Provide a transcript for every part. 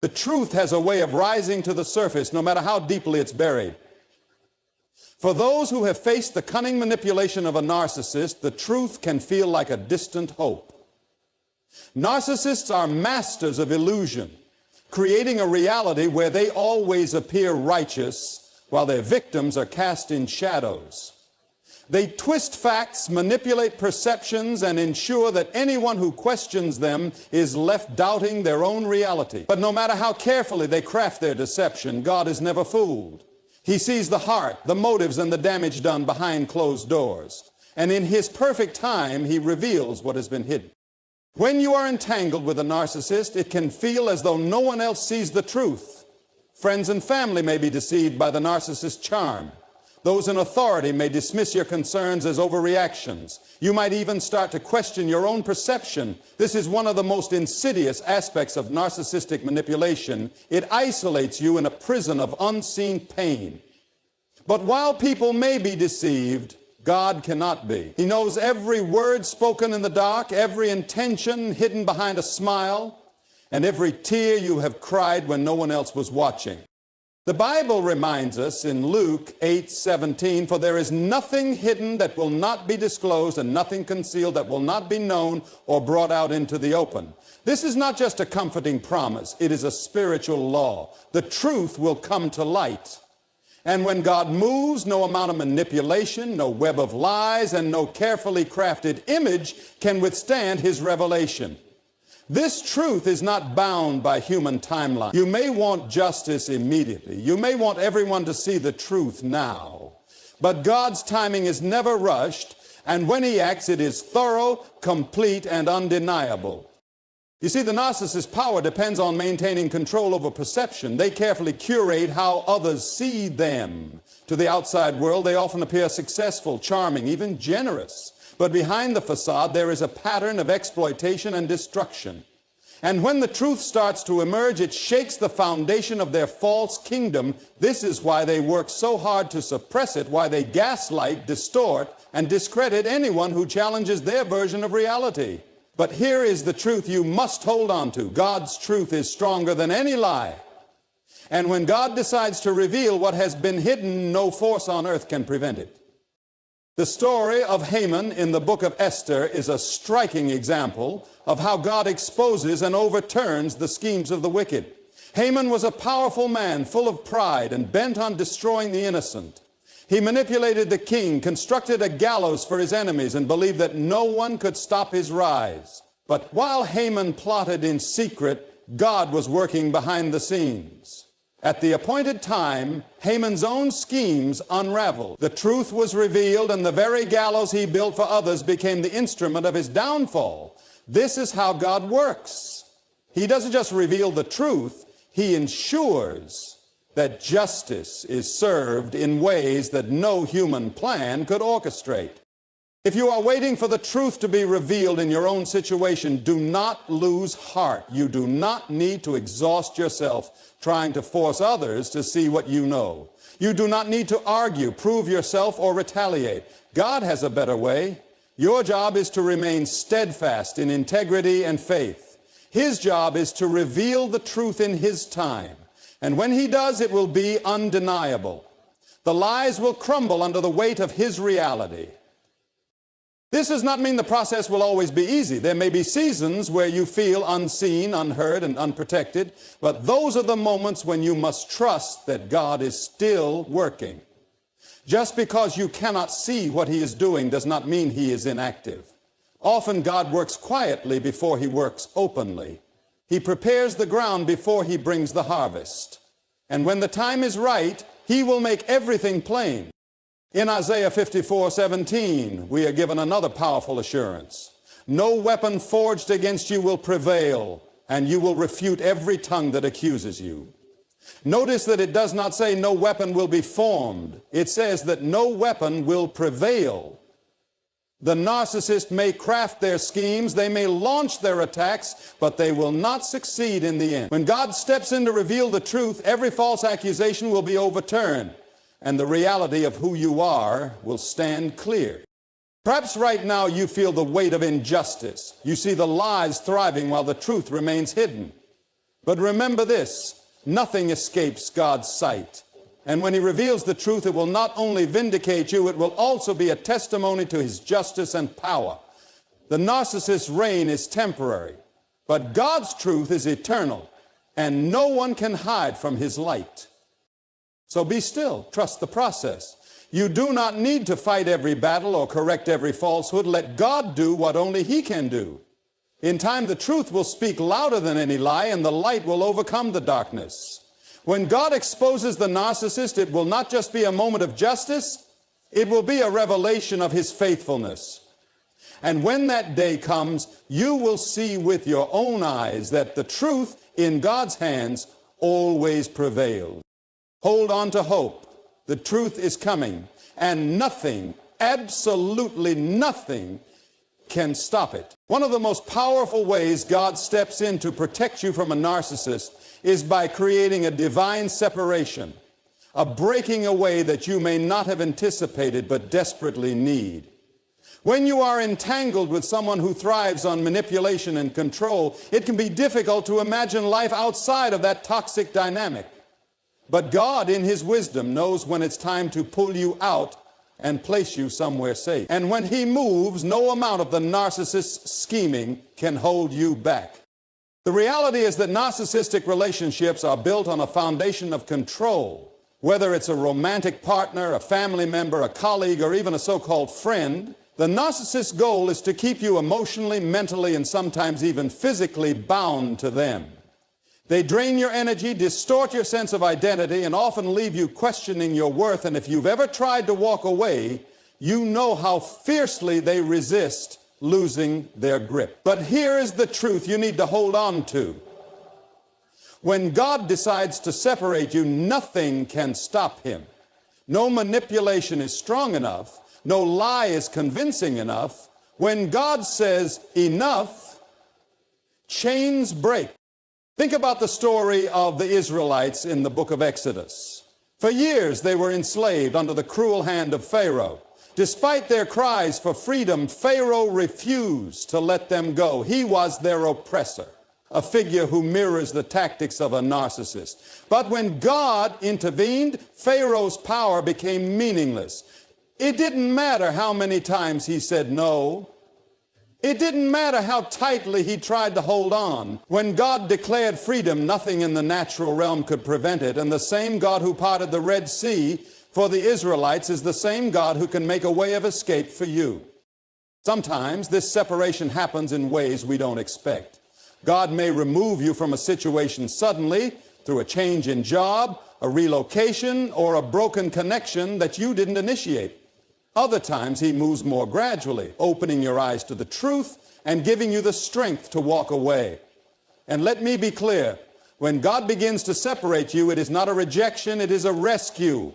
The truth has a way of rising to the surface no matter how deeply it's buried. For those who have faced the cunning manipulation of a narcissist, the truth can feel like a distant hope. Narcissists are masters of illusion, creating a reality where they always appear righteous while their victims are cast in shadows. They twist facts, manipulate perceptions, and ensure that anyone who questions them is left doubting their own reality. But no matter how carefully they craft their deception, God is never fooled. He sees the heart, the motives, and the damage done behind closed doors. And in His perfect time, He reveals what has been hidden. When you are entangled with a narcissist, it can feel as though no one else sees the truth. Friends and family may be deceived by the narcissist's charm. Those in authority may dismiss your concerns as overreactions. You might even start to question your own perception. This is one of the most insidious aspects of narcissistic manipulation. It isolates you in a prison of unseen pain. But while people may be deceived, God cannot be. He knows every word spoken in the dark, every intention hidden behind a smile, and every tear you have cried when no one else was watching. The Bible reminds us in Luke 8:17, for there is nothing hidden that will not be disclosed, and nothing concealed that will not be known or brought out into the open. This is not just a comforting promise, it is a spiritual law. The truth will come to light. And when God moves, no amount of manipulation, no web of lies, and no carefully crafted image can withstand His revelation. This truth is not bound by human timeline. You may want justice immediately. You may want everyone to see the truth now. But God's timing is never rushed, and when He acts, it is thorough, complete, and undeniable. You see, the narcissist's power depends on maintaining control over perception. They carefully curate how others see them. To the outside world, they often appear successful, charming, even generous. But behind the facade, there is a pattern of exploitation and destruction. And when the truth starts to emerge, it shakes the foundation of their false kingdom. This is why they work so hard to suppress it, why they gaslight, distort, and discredit anyone who challenges their version of reality. But here is the truth you must hold on to. God's truth is stronger than any lie. And when God decides to reveal what has been hidden, no force on earth can prevent it. The story of Haman in the book of Esther is a striking example of how God exposes and overturns the schemes of the wicked. Haman was a powerful man full of pride and bent on destroying the innocent. He manipulated the king, constructed a gallows for his enemies, and believed that no one could stop his rise. But while Haman plotted in secret, God was working behind the scenes. At the appointed time, Haman's own schemes unraveled. The truth was revealed, and the very gallows he built for others became the instrument of his downfall. This is how God works. He doesn't just reveal the truth, He ensures that justice is served in ways that no human plan could orchestrate. If you are waiting for the truth to be revealed in your own situation, do not lose heart. You do not need to exhaust yourself trying to force others to see what you know. You do not need to argue, prove yourself, or retaliate. God has a better way. Your job is to remain steadfast in integrity and faith. His job is to reveal the truth in His time. And when He does, it will be undeniable. The lies will crumble under the weight of His reality. This does not mean the process will always be easy. There may be seasons where you feel unseen, unheard, and unprotected, but those are the moments when you must trust that God is still working. Just because you cannot see what He is doing does not mean He is inactive. Often God works quietly before He works openly. He prepares the ground before He brings the harvest. And when the time is right, He will make everything plain. In Isaiah 54:17, we are given another powerful assurance. No weapon forged against you will prevail, and you will refute every tongue that accuses you. Notice that it does not say no weapon will be formed. It says that no weapon will prevail. The narcissist may craft their schemes, they may launch their attacks, but they will not succeed in the end. When God steps in to reveal the truth, every false accusation will be overturned, and the reality of who you are will stand clear. Perhaps right now you feel the weight of injustice. You see the lies thriving while the truth remains hidden. But remember this, nothing escapes God's sight. And when he reveals the truth, it will not only vindicate you, it will also be a testimony to his justice and power. The narcissist's reign is temporary, but God's truth is eternal, and no one can hide from his light. So be still, trust the process. You do not need to fight every battle or correct every falsehood. Let God do what only he can do. In time, the truth will speak louder than any lie, and the light will overcome the darkness. When God exposes the narcissist, it will not just be a moment of justice, it will be a revelation of his faithfulness. And when that day comes, you will see with your own eyes that the truth in God's hands always prevails. Hold on to hope. The truth is coming, and nothing, absolutely nothing, can stop it. One of the most powerful ways God steps in to protect you from a narcissist is by creating a divine separation, a breaking away that you may not have anticipated but desperately need. When you are entangled with someone who thrives on manipulation and control, it can be difficult to imagine life outside of that toxic dynamic. But God, in his wisdom, knows when it's time to pull you out and place you somewhere safe. And when he moves, no amount of the narcissist's scheming can hold you back. The reality is that narcissistic relationships are built on a foundation of control. Whether it's a romantic partner, a family member, a colleague, or even a so-called friend, the narcissist's goal is to keep you emotionally, mentally, and sometimes even physically bound to them. They drain your energy, distort your sense of identity, and often leave you questioning your worth. And if you've ever tried to walk away, you know how fiercely they resist losing their grip. But here is the truth you need to hold on to. When God decides to separate you, nothing can stop him. No manipulation is strong enough. No lie is convincing enough. When God says enough, chains break. Think about the story of the Israelites in the book of Exodus. For years they were enslaved under the cruel hand of Pharaoh. Despite their cries for freedom, Pharaoh refused to let them go. He was their oppressor, a figure who mirrors the tactics of a narcissist. But when God intervened, Pharaoh's power became meaningless. It didn't matter how many times he said no. It didn't matter how tightly he tried to hold on. When God declared freedom, nothing in the natural realm could prevent it. And the same God who parted the Red Sea for the Israelites is the same God who can make a way of escape for you. Sometimes this separation happens in ways we don't expect. God may remove you from a situation suddenly through a change in job, a relocation, or a broken connection that you didn't initiate. Other times he moves more gradually, opening your eyes to the truth and giving you the strength to walk away. And let me be clear, when God begins to separate you, it is not a rejection, it is a rescue.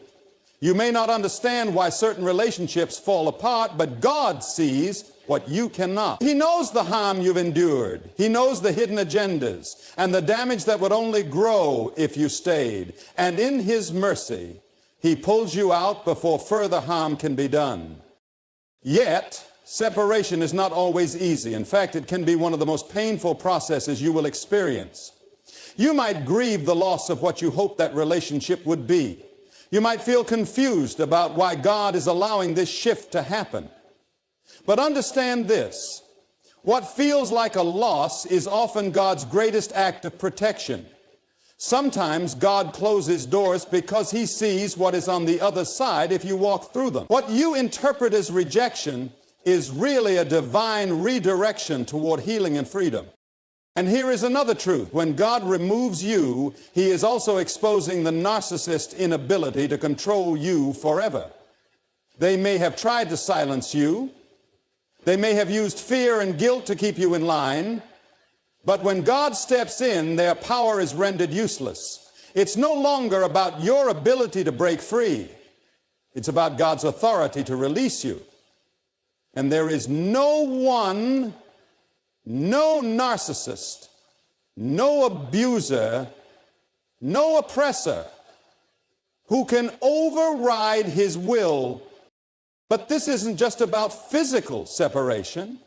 You may not understand why certain relationships fall apart, but God sees what you cannot. He knows the harm you've endured. He knows the hidden agendas and the damage that would only grow if you stayed. And in his mercy, he pulls you out before further harm can be done. Yet, separation is not always easy. In fact, it can be one of the most painful processes you will experience. You might grieve the loss of what you hoped that relationship would be. You might feel confused about why God is allowing this shift to happen. But understand this, what feels like a loss is often God's greatest act of protection. Sometimes God closes doors because he sees what is on the other side if you walk through them. What you interpret as rejection is really a divine redirection toward healing and freedom. And here is another truth. When God removes you, he is also exposing the narcissist's inability to control you forever. They may have tried to silence you. They may have used fear and guilt to keep you in line. But when God steps in, their power is rendered useless. It's no longer about your ability to break free. It's about God's authority to release you. And there is no one, no narcissist, no abuser, no oppressor who can override his will. But this isn't just about physical separation.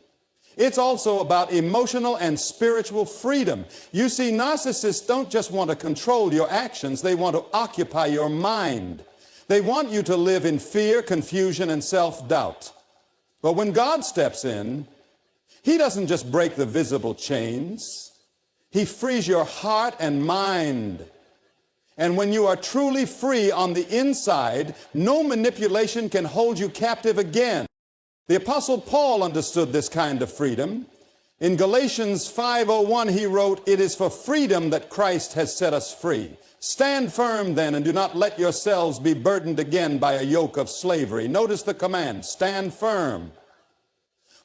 It's also about emotional and spiritual freedom. You see, narcissists don't just want to control your actions, they want to occupy your mind. They want you to live in fear, confusion, and self-doubt. But when God steps in, He doesn't just break the visible chains. He frees your heart and mind. And when you are truly free on the inside, no manipulation can hold you captive again. The Apostle Paul understood this kind of freedom. In Galatians 5:01, he wrote, "It is for freedom that Christ has set us free. Stand firm then, and do not let yourselves be burdened again by a yoke of slavery." Notice the command, stand firm.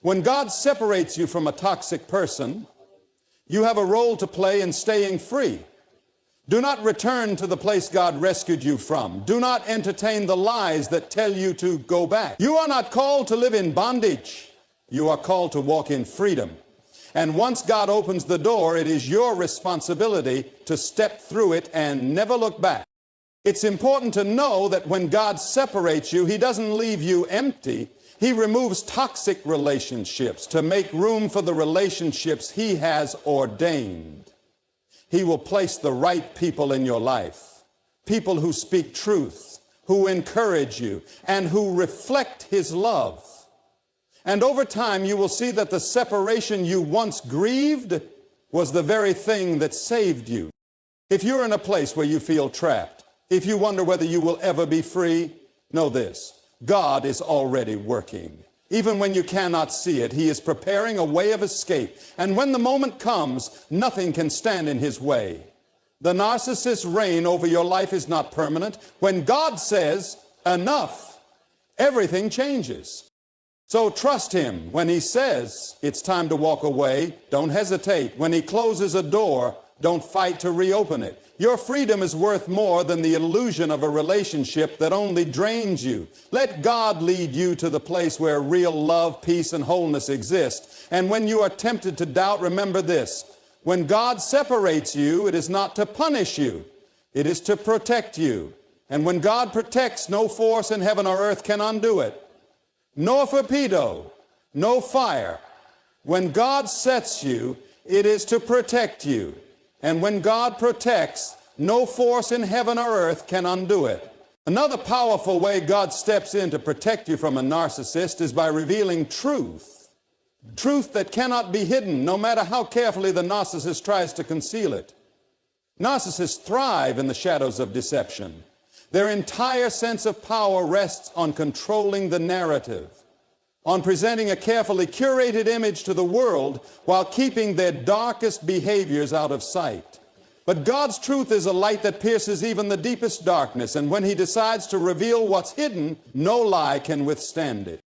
When God separates you from a toxic person, you have a role to play in staying free. Do not return to the place God rescued you from. Do not entertain the lies that tell you to go back. You are not called to live in bondage. You are called to walk in freedom. And once God opens the door, it is your responsibility to step through it and never look back. It's important to know that when God separates you, He doesn't leave you empty. He removes toxic relationships to make room for the relationships He has ordained. He will place the right people in your life, people who speak truth, who encourage you, and who reflect His love. And over time, you will see that the separation you once grieved was the very thing that saved you. If you're in a place where you feel trapped, if you wonder whether you will ever be free, know this: God is already working. Even when you cannot see it, He is preparing a way of escape. And when the moment comes, nothing can stand in His way. The narcissist's reign over your life is not permanent. When God says, enough, everything changes. So trust Him. When He says it's time to walk away, don't hesitate. When He closes a door, don't fight to reopen it. Your freedom is worth more than the illusion of a relationship that only drains you. Let God lead you to the place where real love, peace, and wholeness exist. And when you are tempted to doubt, remember this: when God separates you, it is not to punish you. It is to protect you. And when God protects, no force in heaven or earth can undo it. No torpedo, no fire. When God sets you, it is to protect you. And when God protects, no force in heaven or earth can undo it. Another powerful way God steps in to protect you from a narcissist is by revealing truth. Truth that cannot be hidden, no matter how carefully the narcissist tries to conceal it. Narcissists thrive in the shadows of deception. Their entire sense of power rests on controlling the narrative, on presenting a carefully curated image to the world while keeping their darkest behaviors out of sight. But God's truth is a light that pierces even the deepest darkness, and when He decides to reveal what's hidden, no lie can withstand it.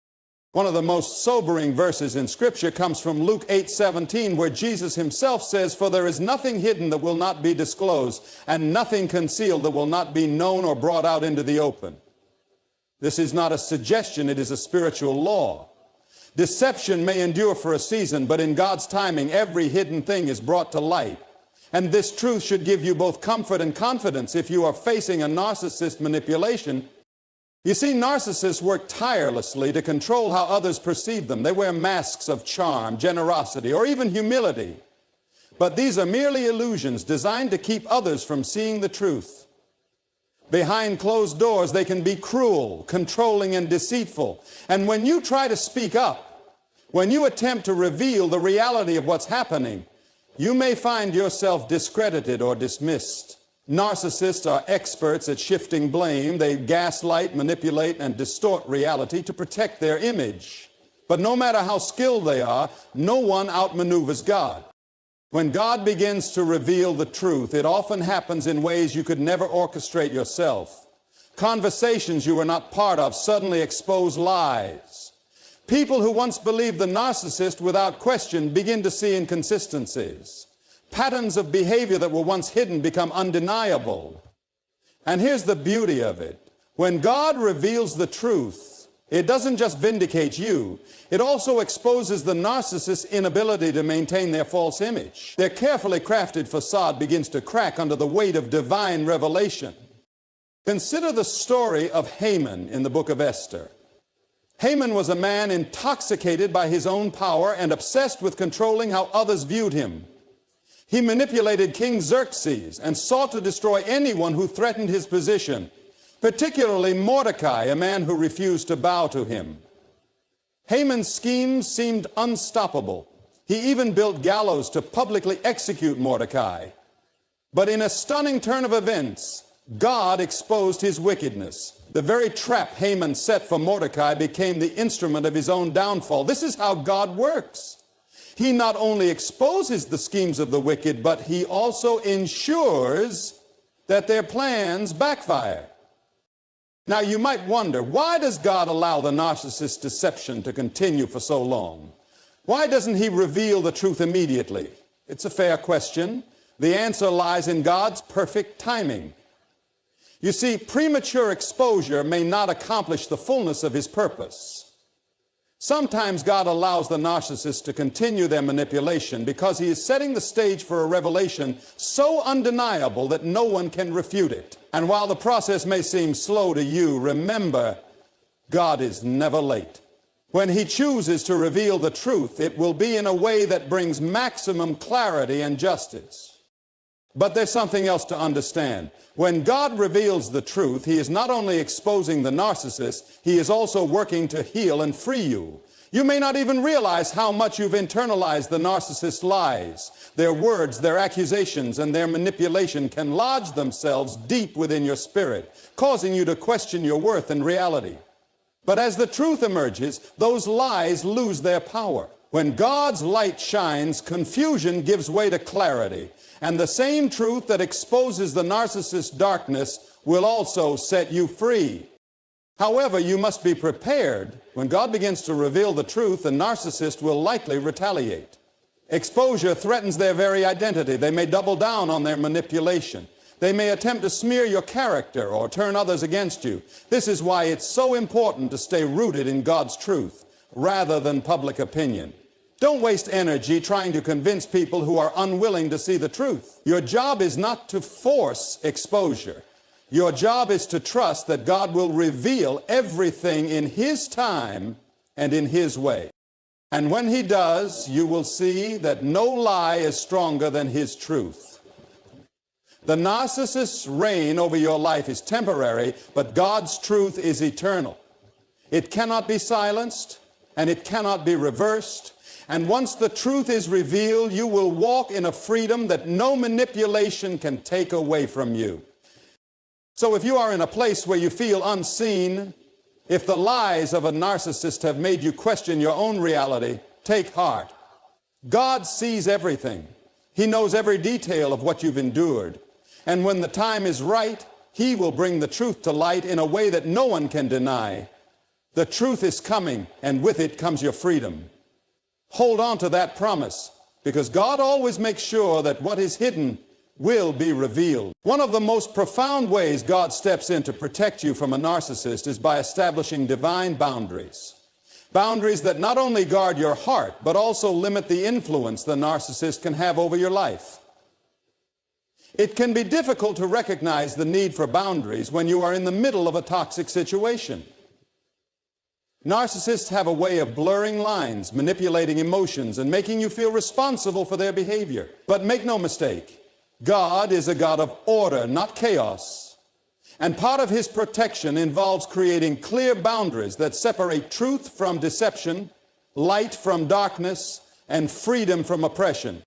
One of the most sobering verses in Scripture comes from Luke 8:17, where Jesus Himself says, "For there is nothing hidden that will not be disclosed, and nothing concealed that will not be known or brought out into the open." This is not a suggestion, it is a spiritual law. Deception may endure for a season, but in God's timing, every hidden thing is brought to light. And this truth should give you both comfort and confidence if you are facing a narcissist manipulation. You see, narcissists work tirelessly to control how others perceive them. They wear masks of charm, generosity, or even humility. But these are merely illusions designed to keep others from seeing the truth. Behind closed doors, they can be cruel, controlling, and deceitful. And when you try to speak up, when you attempt to reveal the reality of what's happening, you may find yourself discredited or dismissed. Narcissists are experts at shifting blame. They gaslight, manipulate, and distort reality to protect their image. But no matter how skilled they are, no one outmaneuvers God. When God begins to reveal the truth, it often happens in ways you could never orchestrate yourself. Conversations you were not part of suddenly expose lies. People who once believed the narcissist without question begin to see inconsistencies. Patterns of behavior that were once hidden become undeniable. And here's the beauty of it. When God reveals the truth, it doesn't just vindicate you, it also exposes the narcissist's inability to maintain their false image. Their carefully crafted facade begins to crack under the weight of divine revelation. Consider the story of Haman in the book of Esther. Haman was a man intoxicated by his own power and obsessed with controlling how others viewed him. He manipulated King Xerxes and sought to destroy anyone who threatened his position, particularly Mordecai, a man who refused to bow to him. Haman's schemes seemed unstoppable. He even built gallows to publicly execute Mordecai. But in a stunning turn of events, God exposed his wickedness. The very trap Haman set for Mordecai became the instrument of his own downfall. This is how God works. He not only exposes the schemes of the wicked, but he also ensures that their plans backfire. Now you might wonder, why does God allow the narcissist's deception to continue for so long? Why doesn't he reveal the truth immediately? It's a fair question. The answer lies in God's perfect timing. You see, premature exposure may not accomplish the fullness of his purpose. Sometimes God allows the narcissist to continue their manipulation because he is setting the stage for a revelation so undeniable that no one can refute it. And while the process may seem slow to you, remember, God is never late. When he chooses to reveal the truth, it will be in a way that brings maximum clarity and justice. But there's something else to understand. When God reveals the truth, he is not only exposing the narcissist, he is also working to heal and free you. You may not even realize how much you've internalized the narcissist's lies. Their words, their accusations, and their manipulation can lodge themselves deep within your spirit, causing you to question your worth and reality. But as the truth emerges, those lies lose their power. When God's light shines, confusion gives way to clarity. And the same truth that exposes the narcissist's darkness will also set you free. However, you must be prepared. When God begins to reveal the truth, the narcissist will likely retaliate. Exposure threatens their very identity. They may double down on their manipulation. They may attempt to smear your character or turn others against you. This is why it's so important to stay rooted in God's truth rather than public opinion. Don't waste energy trying to convince people who are unwilling to see the truth. Your job is not to force exposure. Your job is to trust that God will reveal everything in his time and in his way. And when he does, you will see that no lie is stronger than his truth. The narcissist's reign over your life is temporary, but God's truth is eternal. It cannot be silenced, and it cannot be reversed. And once the truth is revealed, you will walk in a freedom that no manipulation can take away from you. So if you are in a place where you feel unseen, if the lies of a narcissist have made you question your own reality, take heart. God sees everything. He knows every detail of what you've endured. And when the time is right, he will bring the truth to light in a way that no one can deny. The truth is coming, and with it comes your freedom. Hold on to that promise, because God always makes sure that what is hidden will be revealed. One of the most profound ways God steps in to protect you from a narcissist is by establishing divine boundaries. Boundaries that not only guard your heart, but also limit the influence the narcissist can have over your life. It can be difficult to recognize the need for boundaries when you are in the middle of a toxic situation. Narcissists have a way of blurring lines, manipulating emotions, and making you feel responsible for their behavior. But make no mistake, God is a God of order, not chaos. And part of his protection involves creating clear boundaries that separate truth from deception, light from darkness, and freedom from oppression.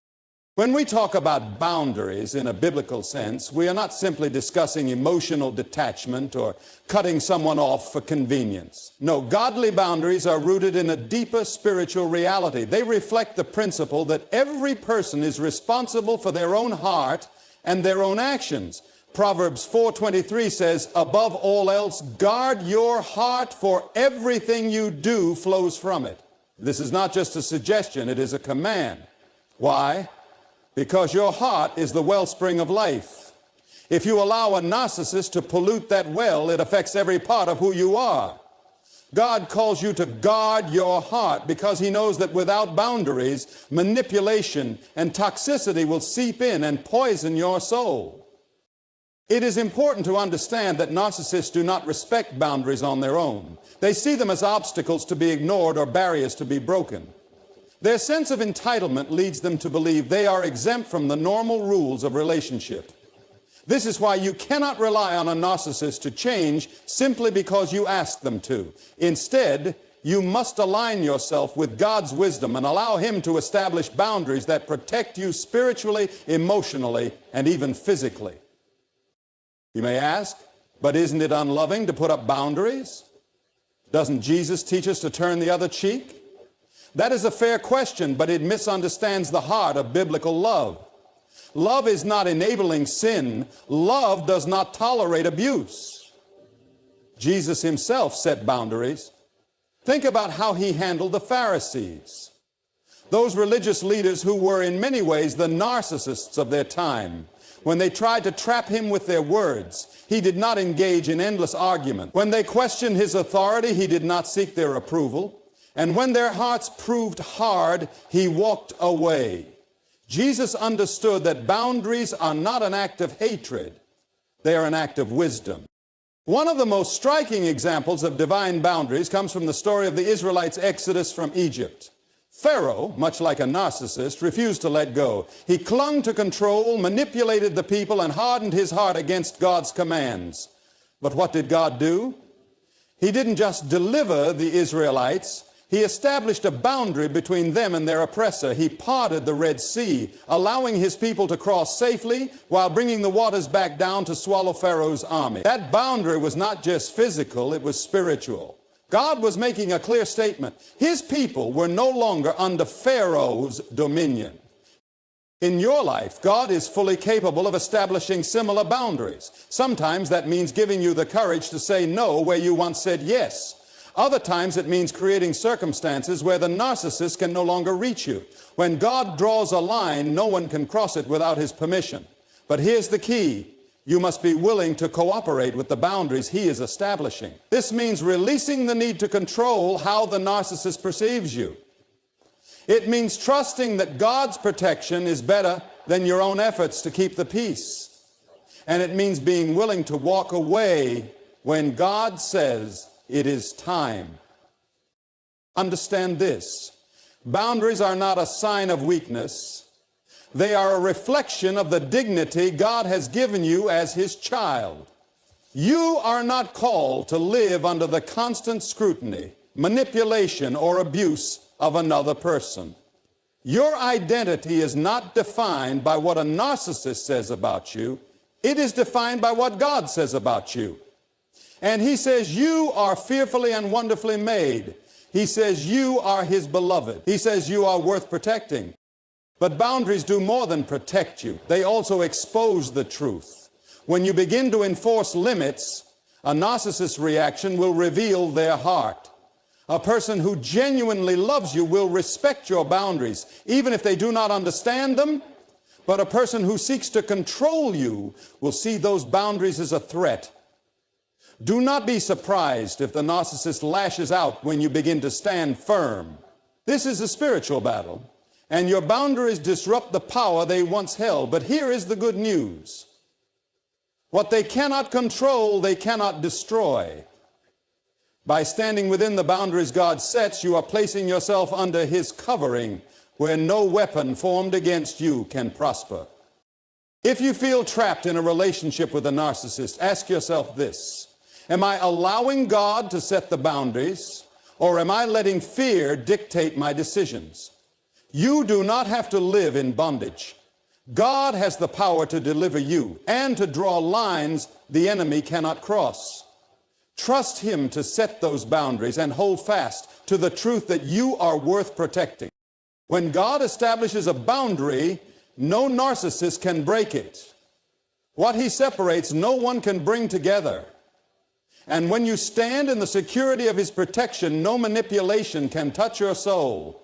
When we talk about boundaries in a biblical sense, we are not simply discussing emotional detachment or cutting someone off for convenience. No, godly boundaries are rooted in a deeper spiritual reality. They reflect the principle that every person is responsible for their own heart and their own actions. Proverbs 4:23 says, above all else, guard your heart, for everything you do flows from it. This is not just a suggestion, it is a command. Why? Because your heart is the wellspring of life. If you allow a narcissist to pollute that well, it affects every part of who you are. God calls you to guard your heart because he knows that without boundaries, manipulation and toxicity will seep in and poison your soul. It is important to understand that narcissists do not respect boundaries on their own. They see them as obstacles to be ignored or barriers to be broken. Their sense of entitlement leads them to believe they are exempt from the normal rules of relationship. This is why you cannot rely on a narcissist to change simply because you ask them to. Instead, you must align yourself with God's wisdom and allow Him to establish boundaries that protect you spiritually, emotionally, and even physically. You may ask, but isn't it unloving to put up boundaries? Doesn't Jesus teach us to turn the other cheek? That is a fair question, but it misunderstands the heart of biblical love. Love is not enabling sin. Love does not tolerate abuse. Jesus Himself set boundaries. Think about how He handled the Pharisees, those religious leaders who were in many ways the narcissists of their time. When they tried to trap Him with their words, He did not engage in endless argument. When they questioned His authority, He did not seek their approval. And when their hearts proved hard, He walked away. Jesus understood that boundaries are not an act of hatred. They are an act of wisdom. One of the most striking examples of divine boundaries comes from the story of the Israelites' exodus from Egypt. Pharaoh, much like a narcissist, refused to let go. He clung to control, manipulated the people, and hardened his heart against God's commands. But what did God do? He didn't just deliver the Israelites. He established a boundary between them and their oppressor. He parted the Red Sea, allowing His people to cross safely while bringing the waters back down to swallow Pharaoh's army. That boundary was not just physical, it was spiritual. God was making a clear statement. His people were no longer under Pharaoh's dominion. In your life, God is fully capable of establishing similar boundaries. Sometimes that means giving you the courage to say no where you once said yes. Other times it means creating circumstances where the narcissist can no longer reach you. When God draws a line, no one can cross it without His permission. But here's the key. You must be willing to cooperate with the boundaries He is establishing. This means releasing the need to control how the narcissist perceives you. It means trusting that God's protection is better than your own efforts to keep the peace. And it means being willing to walk away when God says it is time. Understand this. Boundaries are not a sign of weakness. They are a reflection of the dignity God has given you as His child. You are not called to live under the constant scrutiny, manipulation, or abuse of another person. Your identity is not defined by what a narcissist says about you. It is defined by what God says about you. And He says you are fearfully and wonderfully made. He says you are His beloved. He says you are worth protecting. But boundaries do more than protect you. They also expose the truth. When you begin to enforce limits, a narcissist's reaction will reveal their heart. A person who genuinely loves you will respect your boundaries, even if they do not understand them. But a person who seeks to control you will see those boundaries as a threat. Do not be surprised if the narcissist lashes out when you begin to stand firm. This is a spiritual battle. And your boundaries disrupt the power they once held. But here is the good news. What they cannot control, they cannot destroy. By standing within the boundaries God sets, you are placing yourself under His covering, where no weapon formed against you can prosper. If you feel trapped in a relationship with a narcissist, ask yourself this. Am I allowing God to set the boundaries, or am I letting fear dictate my decisions? You do not have to live in bondage. God has the power to deliver you and to draw lines the enemy cannot cross. Trust Him to set those boundaries and hold fast to the truth that you are worth protecting. When God establishes a boundary, no narcissist can break it. What He separates, no one can bring together. And when you stand in the security of His protection, no manipulation can touch your soul.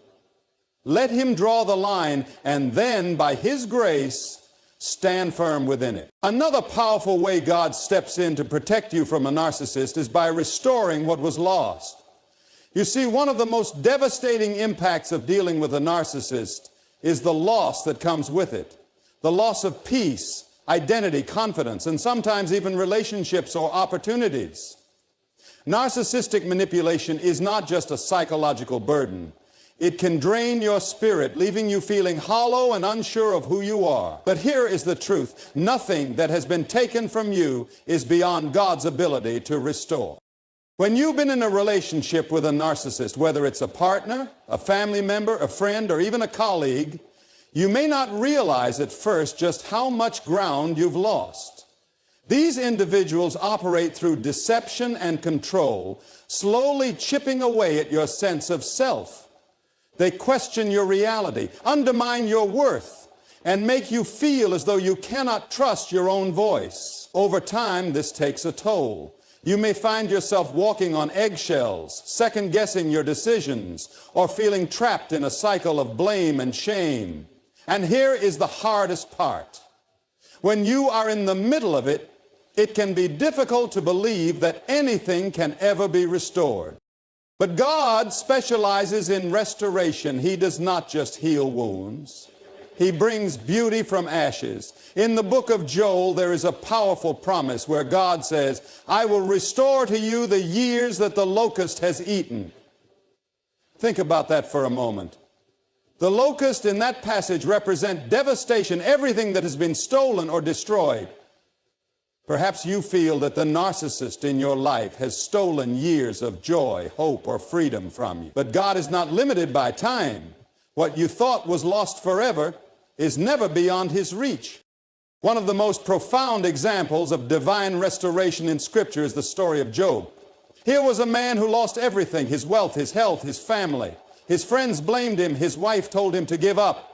Let Him draw the line, and then, by His grace, stand firm within it. Another powerful way God steps in to protect you from a narcissist is by restoring what was lost. You see, one of the most devastating impacts of dealing with a narcissist is the loss that comes with it. The loss of peace, identity, confidence, and sometimes even relationships or opportunities. Narcissistic manipulation is not just a psychological burden. It can drain your spirit, leaving you feeling hollow and unsure of who you are. But here is the truth. Nothing that has been taken from you is beyond God's ability to restore. When you've been in a relationship with a narcissist, whether it's a partner, a family member, a friend, or even a colleague, you may not realize at first just how much ground you've lost. These individuals operate through deception and control, slowly chipping away at your sense of self. They question your reality, undermine your worth, and make you feel as though you cannot trust your own voice. Over time, this takes a toll. You may find yourself walking on eggshells, second-guessing your decisions, or feeling trapped in a cycle of blame and shame. And here is the hardest part. When you are in the middle of it, it can be difficult to believe that anything can ever be restored. But God specializes in restoration. He does not just heal wounds. He brings beauty from ashes. In the book of Joel, there is a powerful promise where God says, I will restore to you the years that the locust has eaten. Think about that for a moment. The locust in that passage represent devastation, everything that has been stolen or destroyed. Perhaps you feel that the narcissist in your life has stolen years of joy, hope, or freedom from you. But God is not limited by time. What you thought was lost forever is never beyond His reach. One of the most profound examples of divine restoration in Scripture is the story of Job. Here was a man who lost everything, his wealth, his health, his family. His friends blamed him. His wife told him to give up.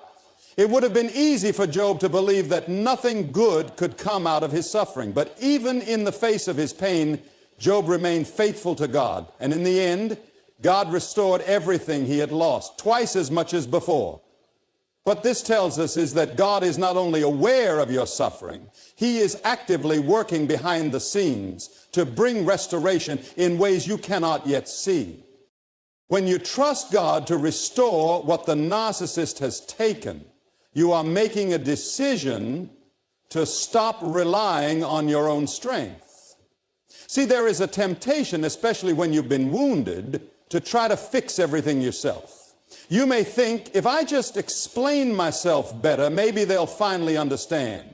It would have been easy for Job to believe that nothing good could come out of his suffering. But even in the face of his pain, Job remained faithful to God. And in the end, God restored everything he had lost, twice as much as before. What this tells us is that God is not only aware of your suffering, He is actively working behind the scenes to bring restoration in ways you cannot yet see. When you trust God to restore what the narcissist has taken, you are making a decision to stop relying on your own strength. See, there is a temptation, especially when you've been wounded, to try to fix everything yourself. You may think, if I just explain myself better, maybe they'll finally understand.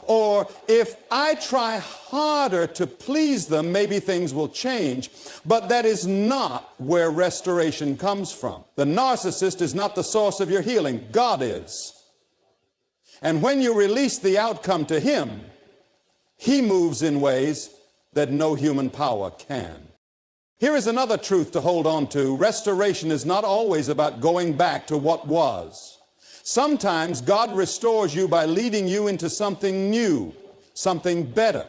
Or if I try harder to please them, maybe things will change. But that is not where restoration comes from. The narcissist is not the source of your healing. God is. And when you release the outcome to Him, He moves in ways that no human power can. Here is another truth to hold on to. Restoration is not always about going back to what was. Sometimes God restores you by leading you into something new, something better.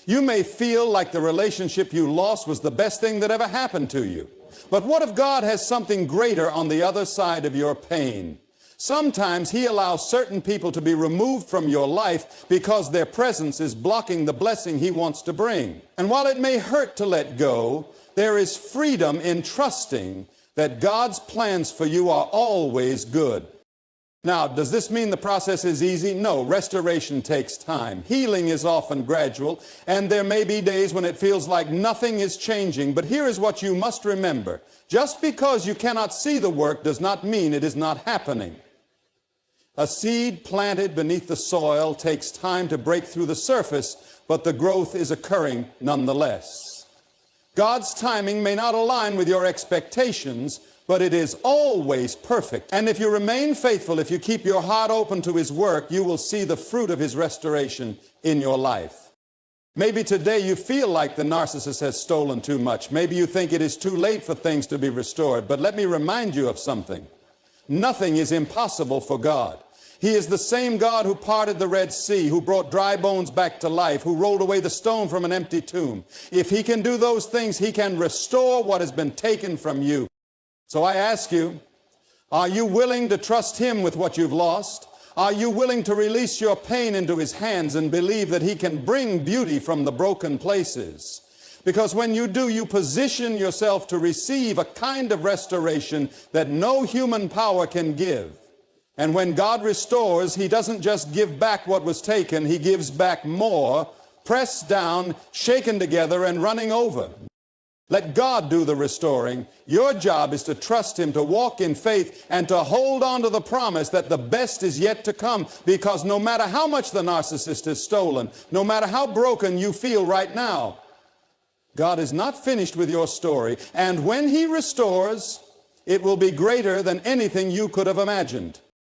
You may feel like the relationship you lost was the best thing that ever happened to you. But what if God has something greater on the other side of your pain? Sometimes He allows certain people to be removed from your life because their presence is blocking the blessing He wants to bring. And while it may hurt to let go, there is freedom in trusting that God's plans for you are always good. Now, does this mean the process is easy? No, restoration takes time. Healing is often gradual, and there may be days when it feels like nothing is changing. But here is what you must remember. Just because you cannot see the work does not mean it is not happening. A seed planted beneath the soil takes time to break through the surface, but the growth is occurring nonetheless. God's timing may not align with your expectations, but it is always perfect. And if you remain faithful, if you keep your heart open to His work, you will see the fruit of His restoration in your life. Maybe today you feel like the narcissist has stolen too much. Maybe you think it is too late for things to be restored. But let me remind you of something. Nothing is impossible for God. He is the same God who parted the Red Sea, who brought dry bones back to life, who rolled away the stone from an empty tomb. If He can do those things, He can restore what has been taken from you. So I ask you, are you willing to trust Him with what you've lost? Are you willing to release your pain into His hands and believe that He can bring beauty from the broken places? Because when you do, you position yourself to receive a kind of restoration that no human power can give. And when God restores, he doesn't just give back what was taken, he gives back more, pressed down, shaken together, and running over. Let God do the restoring. Your job is to trust him, to walk in faith, and to hold on to the promise that the best is yet to come. Because no matter how much the narcissist has stolen, no matter how broken you feel right now, God is not finished with your story. And when he restores, it will be greater than anything you could have imagined.